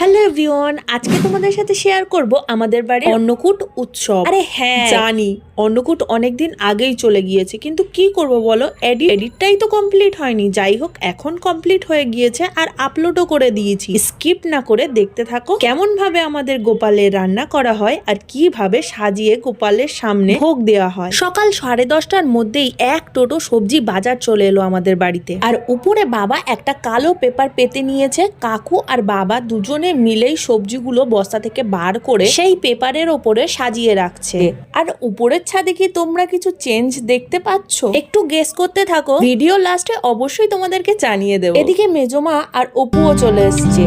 Hello everyone, আজকে তোমাদের সাথে শেয়ার করব আমাদের বাড়ির অন্নকূট উৎসব। আরে হ্যাঁ জানি অন্নকূট অনেকদিন আগেই চলে গিয়েছে, কিন্তু কি করব বলো, এডিটটাই তো কমপ্লিট হয়নি। যাই হোক, এখন কমপ্লিট হয়ে গিয়েছে আর আপলোডও করে দিয়েছি। স্কিপ না করে দেখতে থাকো কেমন ভাবে আমাদের গোপালের রান্না করা হয় আর কিভাবে সাজিয়ে গোপালের সামনে ভোগ দেওয়া হয়। সকাল 10:30টার মধ্যেই এক টোটো সবজি বাজার চলে এলো আমাদের বাড়িতে, আর উপরে বাবা একটা কালো পেপার পেতে নিয়েছে। কাকু আর বাবা দুজনে মিলেই সবজিগুলো বস্তা থেকে বার করে সেই পেপারের ওপরে সাজিয়ে রাখছে। আর উপরের ছাদে কি তোমরা কিছু চেঞ্জ দেখতে পাচ্ছ? একটু গেস করতে থাকো, ভিডিও লাস্টে অবশ্যই তোমাদেরকে জানিয়ে দেবো। এদিকে মেজমা আর অপুও চলে এসছে।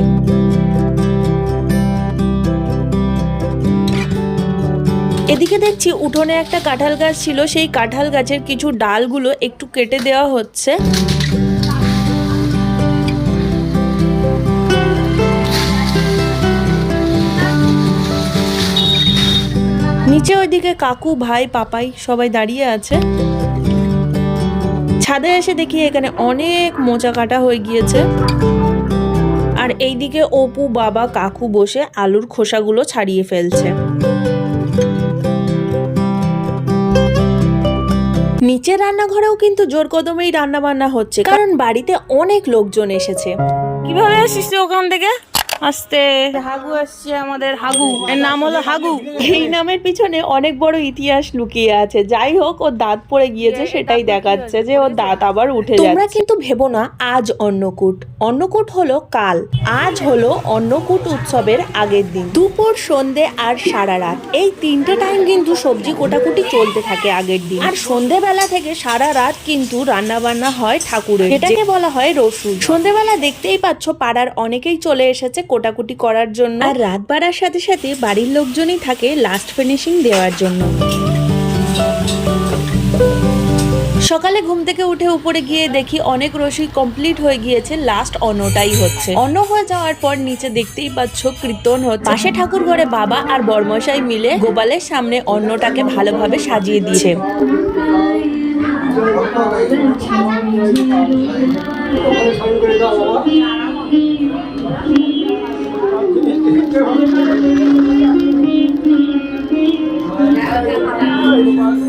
এদিকে দেখছি উঠোনে একটা কাঁঠাল গাছ ছিল, সেই কাঁঠাল গাছের কিছু ডালগুলো একটু কেটে দেওয়া হচ্ছে। নিচে ওইদিকে কাকু, ভাই, পাপাই সবাই দাঁড়িয়ে আছে। ছাদে এসে দেখি এখানে অনেক মোচা কাটা হয়ে গিয়েছে, আর এইদিকে অপু, বাবা, কাকু বসে আলুর খোসাগুলো ছাড়িয়ে ফেলছে। নিচে রান্নাঘরেও কিন্তু জোর কদমেই রান্না বান্না হচ্ছে, কারণ বাড়িতে অনেক লোকজন এসেছে। কিভাবে আসিস ওখান থেকে? আসতে হাগু আসছে, আমাদের হাগু, এর নাম হলো হাগু। এই নামের পিছনে অনেক বড় ইতিহাস লুকিয়ে আছে। যাই হোক, ওর দাঁত পড়ে গিয়েছে, সেটাই দেখাচ্ছে যে ওর দাঁত আবার উঠে যাচ্ছে। তোমরা কিন্তু ভেবো না আজ অন্নকূট। অন্নকূট হলো কাল, আজ হলো অন্নকূট উৎসবের আগের দিন। দুপুর, সন্ধে আর সারা রাত, এই 3টে টাইম কিন্তু সবজি কোটাকুটি চলতে থাকে আগের দিন। আর সন্ধেবেলা থেকে সারা রাত কিন্তু রান্না বান্না হয় ঠাকুরের, এটাকে বলা হয় রসুন। সন্ধেবেলা দেখতেই পাচ্ছ পাড়ার অনেকেই চলে এসেছে কোটাকুটি করার জন্য, আর রাত বাড়ার সাথে সাথে বাড়ির লোকজনই থাকে লাস্ট ফিনিশিং দেওয়ার জন্য। সকালে ঘুম থেকে উঠে উপরে গিয়ে দেখি অনেক রসুই কমপ্লিট হয়ে গিয়েছে, লাস্ট অন্নটাই হচ্ছে। অন্ন হয়ে যাওয়ার পর নিচে দেখতেই পাচ্ছ কীর্তন হচ্ছে। পাশে ঠাকুর ঘরে বাবা আর বড়মশাই মিলে গোপালের সামনে অন্নটাকে ভালোভাবে সাজিয়ে দিয়েছে।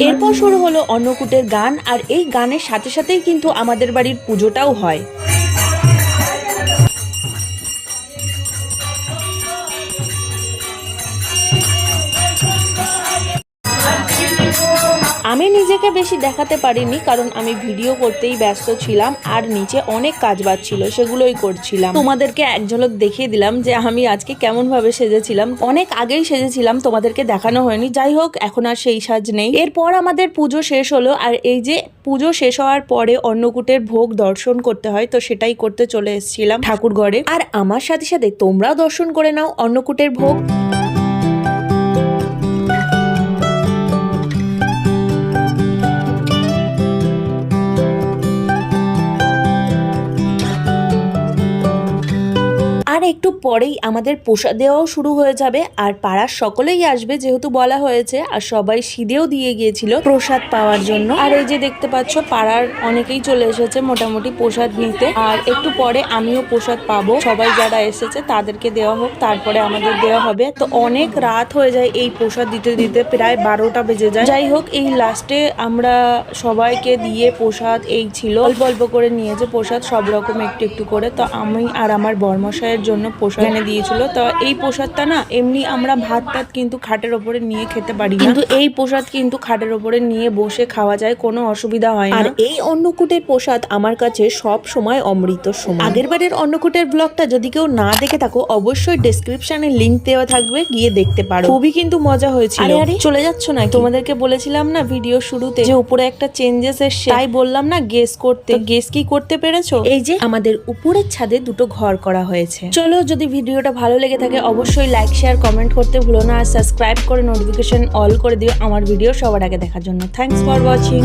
এরপর শুরু হলো অন্নকূটের গান, আর এই গানের সাথে সাথেই কিন্তু আমাদের বাড়ির পুজোটাও হয়। আমি নিজেকে বেশি দেখাতে পারিনি, কারণ আমি ভিডিও করতেই ব্যস্ত ছিলাম, আর নিচে অনেক কাজ বাজ ছিল, সেগুলোই করছিলাম। তোমাদেরকে এক ঝলক দেখিয়ে দিলাম যে আমি আজকে কেমন ভাবে সেজেছিলাম। অনেক আগেই সেজেছিলাম, তোমাদেরকে দেখানো হয়নি। যাই হোক, এখন আর সেই সাজ নেই। এরপর আমাদের পুজো শেষ হলো, আর এই যে পুজো শেষ হওয়ার পরে অন্নকূটের ভোগ দর্শন করতে হয়, তো সেটাই করতে চলে এসেছিলাম ঠাকুর ঘরে। আর আমার সাথে সাথে তোমরাও দর্শন করে নাও অন্নকূটের ভোগ। আর একটু পরেই আমাদের প্রসাদ দেওয়াও শুরু হয়ে যাবে, আর পাড়ার সকলেই আসবে যেহেতু বলা হয়েছে, আর সবাই সিঁধেও দিয়ে গিয়েছিল প্রসাদ পাওয়ার জন্য। আর এই যে দেখতে পাচ্ছ পাড়ার অনেকেই চলে এসেছে মোটামুটি প্রসাদ নিতে, আর একটু পরে আমিও প্রসাদ পাবো। সবাই যারা এসেছে তাদেরকে দেওয়া হোক, তারপরে আমাদের দেওয়া হবে। তো অনেক রাত হয়ে যায় এই প্রসাদ দিতে দিতে, প্রায় 12টা বেজে যায়। যাই হোক, এই লাস্টে আমরা সবাইকে দিয়ে প্রসাদ, এই ছিল অল্প অল্প করে নিয়েছে প্রসাদ, সব রকম একটু একটু করে। তো আমি আর আমার বর্মশাইয়ের জন্য প্রসাদ এনে দিয়েছিল। তো এই প্রসাদটা না, এমনি আমরা ভাত টাত কিন্তু খাটের ওপরে নিয়ে খেতে পারি, কিন্তু এই প্রসাদ কিন্তু খাটের ওপরে নিয়ে বসে খাওয়া যায়, কোনো অসুবিধা হয় না। আর এই অন্নকূটের প্রসাদ আমার কাছে সব সময় অমৃত সমান। আগের বারের অন্নকূটের ব্লগটা যদি কেউ না দেখে থাকো, অবশ্যই ডেসক্রিপশনে লিংক দেওয়া থাকবে, গিয়ে দেখতে পারো। খুবই কিন্তু মজা হয়েছিল। আরে চলে যাচ্ছ না? তোমাদেরকে বলেছিলাম না ভিডিও শুরুতে যে উপরে একটা চেঞ্জেস এসছে, তাই বললাম না গেস করতে। গেস কি করতে পেরেছো? এই যে আমাদের উপরের ছাদে দুটো ঘর করা হয়েছে। চলো, যদি ভিডিওটা ভালো লেগে থাকে অবশ্যই লাইক, শেয়ার, কমেন্ট করতে ভুলো না, আর সাবস্ক্রাইব করে নোটিফিকেশন অল করে দিও আমার ভিডিও সবার আগে দেখার জন্য। Thanks for watching.